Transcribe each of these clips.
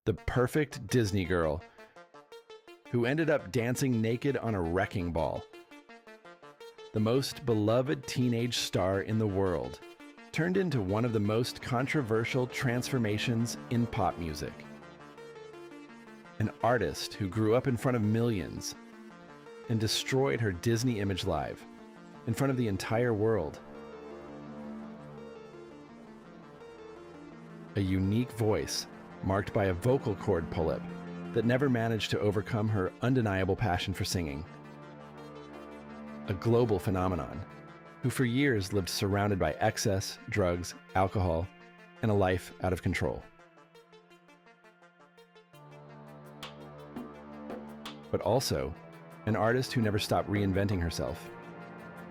the perfect Disney girl who ended up dancing naked on a wrecking ball. The most beloved teenage star in the world turned into one of the most controversial transformations in pop music. An artist who grew up in front of millions and destroyed her Disney image live in front of the entire world. A unique voice marked by a vocal cord pull-up that never managed to overcome her undeniable passion for singing. A global phenomenon who for years lived surrounded by excess, drugs, alcohol, and a life out of control. But also an artist who never stopped reinventing herself.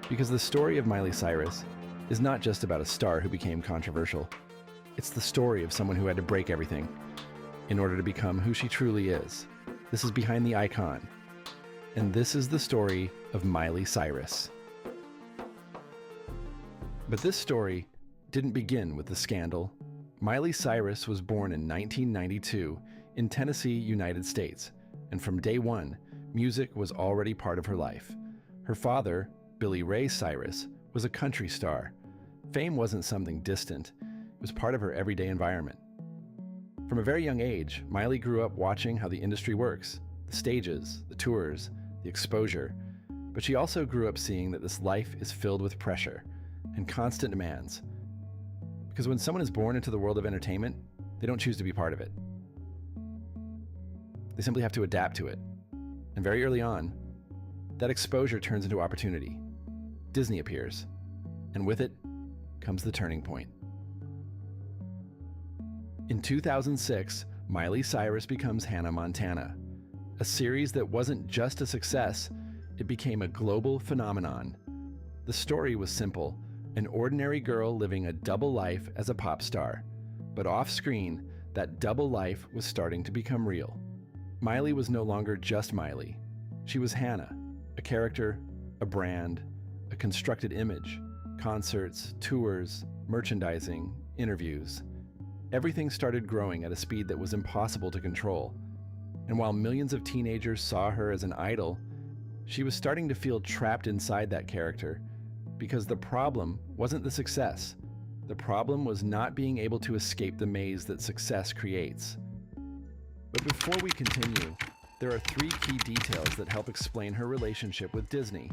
Because the story of Miley Cyrus is not just about a star who became controversial. It's the story of someone who had to break everything in order to become who she truly is. This is Behind the Icon. And this is the story of Miley Cyrus. But this story didn't begin with the scandal. Miley Cyrus was born in 1992 in Tennessee, United States. And from day one, music was already part of her life. Her father, Billy Ray Cyrus, was a country star. Fame wasn't something distant. It was part of her everyday environment. From a very young age, Miley grew up watching how the industry works, the stages, the tours, the exposure. But she also grew up seeing that this life is filled with pressure and constant demands. Because when someone is born into the world of entertainment, they don't choose to be part of it. They simply have to adapt to it. And very early on, that exposure turns into opportunity. Disney appears, and with it comes the turning point. In 2006, Miley Cyrus becomes Hannah Montana, a series that wasn't just a success, it became a global phenomenon. The story was simple, an ordinary girl living a double life as a pop star. But off-screen, that double life was starting to become real. Miley was no longer just Miley. She was Hannah, a character, a brand, a constructed image, concerts, tours, merchandising, interviews. Everything started growing at a speed that was impossible to control. And while millions of teenagers saw her as an idol, she was starting to feel trapped inside that character because the problem wasn't the success. The problem was not being able to escape the maze that success creates. But before we continue, there are 3 key details that help explain her relationship with Disney.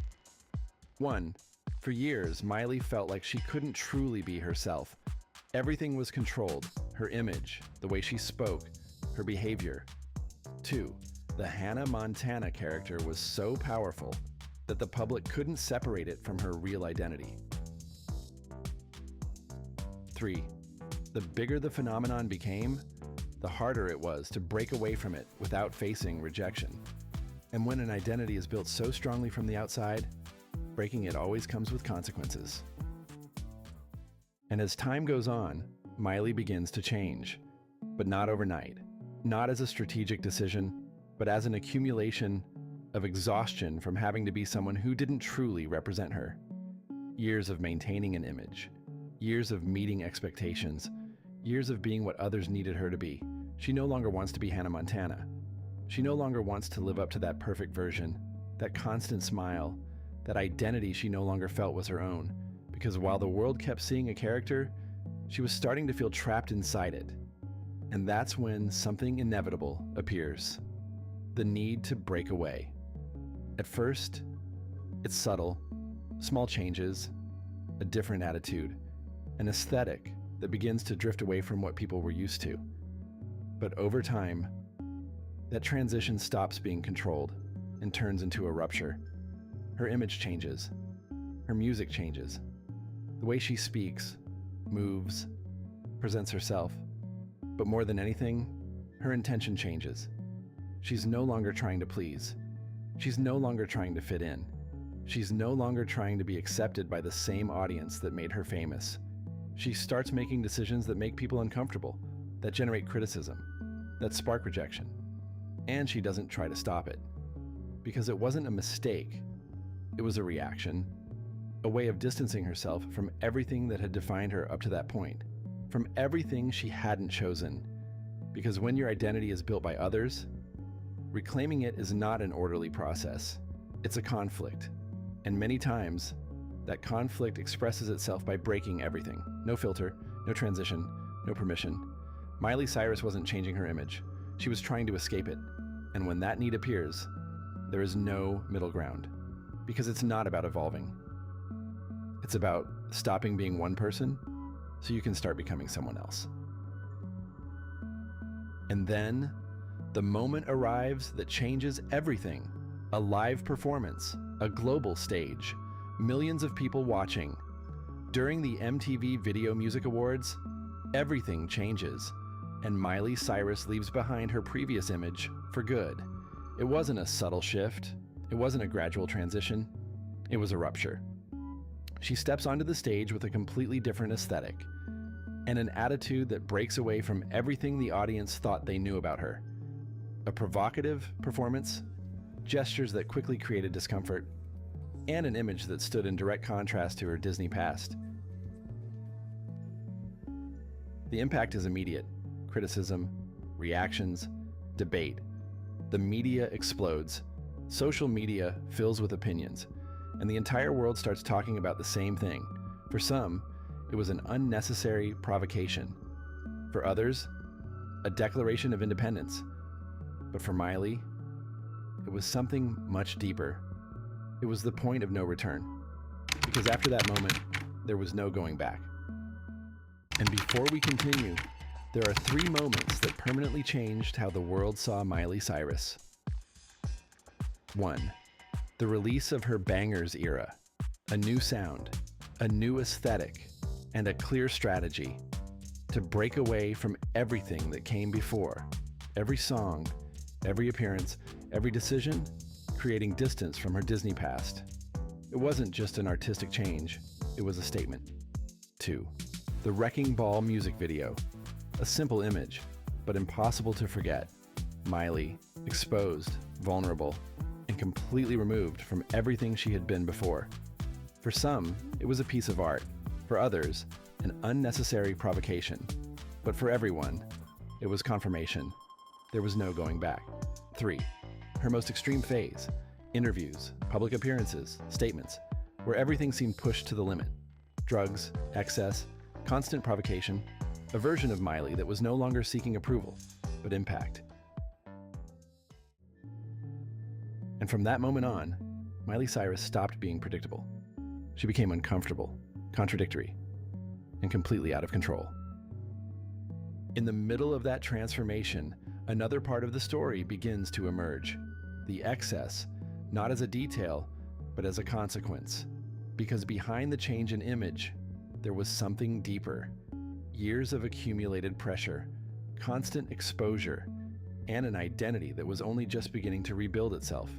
1. For years, Miley felt like she couldn't truly be herself. Everything was controlled, her image, the way she spoke, her behavior. 2. The Hannah Montana character was so powerful that the public couldn't separate it from her real identity. 3. The bigger the phenomenon became, the harder it was to break away from it without facing rejection. And when an identity is built so strongly from the outside, breaking it always comes with consequences. And as time goes on, Miley begins to change, but not overnight. Not as a strategic decision, but as an accumulation of exhaustion from having to be someone who didn't truly represent her. Years of maintaining an image, years of meeting expectations, years of being what others needed her to be. She no longer wants to be Hannah Montana. She no longer wants to live up to that perfect version, that constant smile, that identity she no longer felt was her own. Because while the world kept seeing a character, she was starting to feel trapped inside it. And that's when something inevitable appears. The need to break away. At first, it's subtle, small changes, a different attitude, an aesthetic that begins to drift away from what people were used to. But over time, that transition stops being controlled and turns into a rupture. Her image changes. Her music changes. The way she speaks, moves, presents herself. But more than anything, her intention changes. She's no longer trying to please. She's no longer trying to fit in. She's no longer trying to be accepted by the same audience that made her famous. She starts making decisions that make people uncomfortable, that generate criticism, that spark rejection. And she doesn't try to stop it. Because it wasn't a mistake. It was a reaction, a way of distancing herself from everything that had defined her up to that point, from everything she hadn't chosen. Because when your identity is built by others, reclaiming it is not an orderly process. It's a conflict. And many times, that conflict expresses itself by breaking everything. No filter, no transition, no permission. Miley Cyrus wasn't changing her image. She was trying to escape it. And when that need appears, there is no middle ground. Because it's not about evolving. It's about stopping being one person so you can start becoming someone else. And then, the moment arrives that changes everything. A live performance, a global stage, millions of people watching. During the MTV Video Music Awards, everything changes, and Miley Cyrus leaves behind her previous image for good. It wasn't a subtle shift. It wasn't a gradual transition. It was a rupture. She steps onto the stage with a completely different aesthetic and an attitude that breaks away from everything the audience thought they knew about her. A provocative performance, gestures that quickly created discomfort, and an image that stood in direct contrast to her Disney past. The impact is immediate. Criticism, reactions, debate. The media explodes. Social media fills with opinions, and the entire world starts talking about the same thing. For some, it was an unnecessary provocation. For others, a declaration of independence. But for Miley, it was something much deeper. It was the point of no return. Because after that moment, there was no going back. And before we continue, there are 3 moments that permanently changed how the world saw Miley Cyrus. 1. The release of her Bangers era. A new sound, a new aesthetic, and a clear strategy to break away from everything that came before. Every song, every appearance, every decision, creating distance from her Disney past. It wasn't just an artistic change, it was a statement. 2. The Wrecking Ball music video. A simple image, but impossible to forget. Miley, exposed, vulnerable, and completely removed from everything she had been before. For some, it was a piece of art. For others, an unnecessary provocation. But for everyone, it was confirmation. There was no going back. 3. Her most extreme phase. Interviews, public appearances, statements, where everything seemed pushed to the limit. Drugs, excess, constant provocation, a version of Miley that was no longer seeking approval, but impact. And from that moment on, Miley Cyrus stopped being predictable. She became uncomfortable, contradictory, and completely out of control. In the middle of that transformation, another part of the story begins to emerge. The excess, not as a detail, but as a consequence. Because behind the change in image, there was something deeper. Years of accumulated pressure, constant exposure, and an identity that was only just beginning to rebuild itself.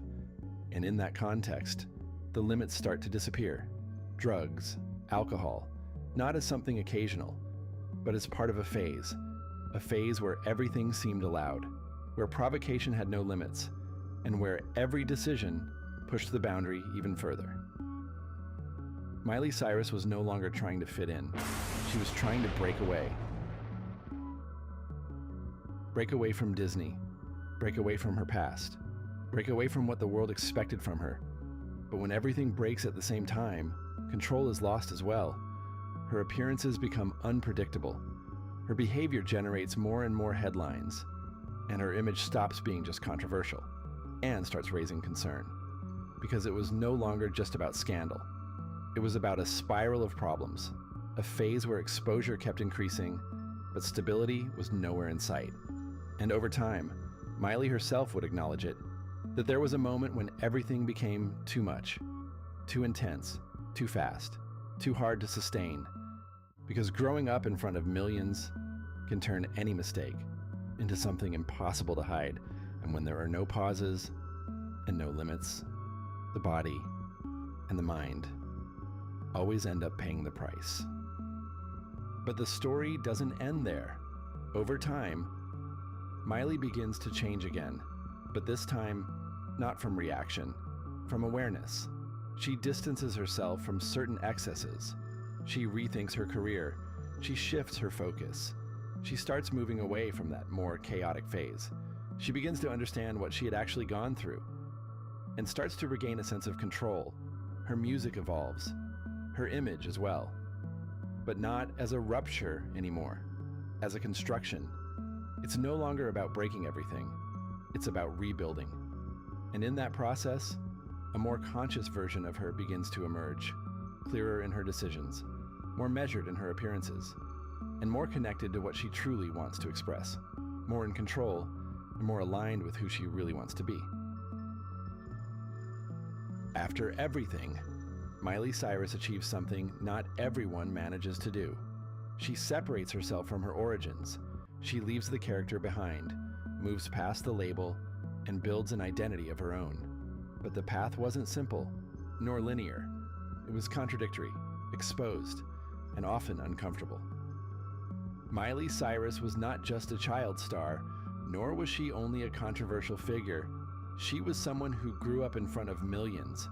And in that context, the limits start to disappear. Drugs, alcohol, not as something occasional, but as part of a phase where everything seemed allowed, where provocation had no limits, and where every decision pushed the boundary even further. Miley Cyrus was no longer trying to fit in. She was trying to break away. Break away from Disney. Break away from her past. Break away from what the world expected from her. But when everything breaks at the same time, control is lost as well. Her appearances become unpredictable. Her behavior generates more and more headlines, and her image stops being just controversial and starts raising concern. Because it was no longer just about scandal. It was about a spiral of problems, a phase where exposure kept increasing, but stability was nowhere in sight. And over time, Miley herself would acknowledge it, that there was a moment when everything became too much, too intense, too fast, too hard to sustain. Because growing up in front of millions can turn any mistake into something impossible to hide. And when there are no pauses and no limits, the body and the mind always end up paying the price. But the story doesn't end there. Over time, Miley begins to change again, but this time, not from reaction, from awareness. She distances herself from certain excesses. She rethinks her career. She shifts her focus. she starts moving away from that more chaotic phase. She begins to understand what she had actually gone through and starts to regain a sense of control. Her music evolves, her image as well, but not as a rupture anymore, as a construction. It's no longer about breaking everything, it's about rebuilding. And in that process, a more conscious version of her begins to emerge, clearer in her decisions, more measured in her appearances, and more connected to what she truly wants to express, more in control, and more aligned with who she really wants to be. After everything, Miley Cyrus achieves something not everyone manages to do. She separates herself from her origins. She leaves the character behind, moves past the label, and builds an identity of her own. But the path wasn't simple, nor linear. It was contradictory, exposed, and often uncomfortable. Miley Cyrus was not just a child star, nor was she only a controversial figure. She was someone who grew up in front of millions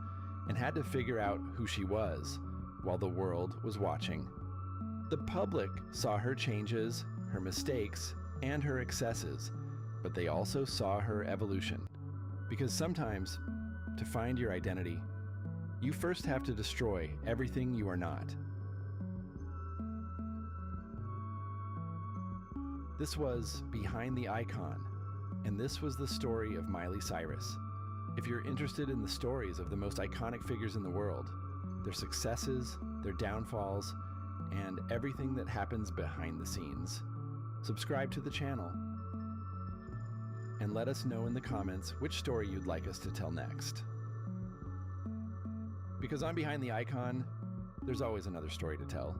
and had to figure out who she was while the world was watching. The public saw her changes, her mistakes, and her excesses, but they also saw her evolution. Because sometimes, to find your identity, you first have to destroy everything you are not. This was Behind the Icon, and this was the story of Miley Cyrus. If you're interested in the stories of the most iconic figures in the world, their successes, their downfalls, and everything that happens behind the scenes, subscribe to the channel and let us know in the comments which story you'd like us to tell next. Because on Behind the Icon, there's always another story to tell.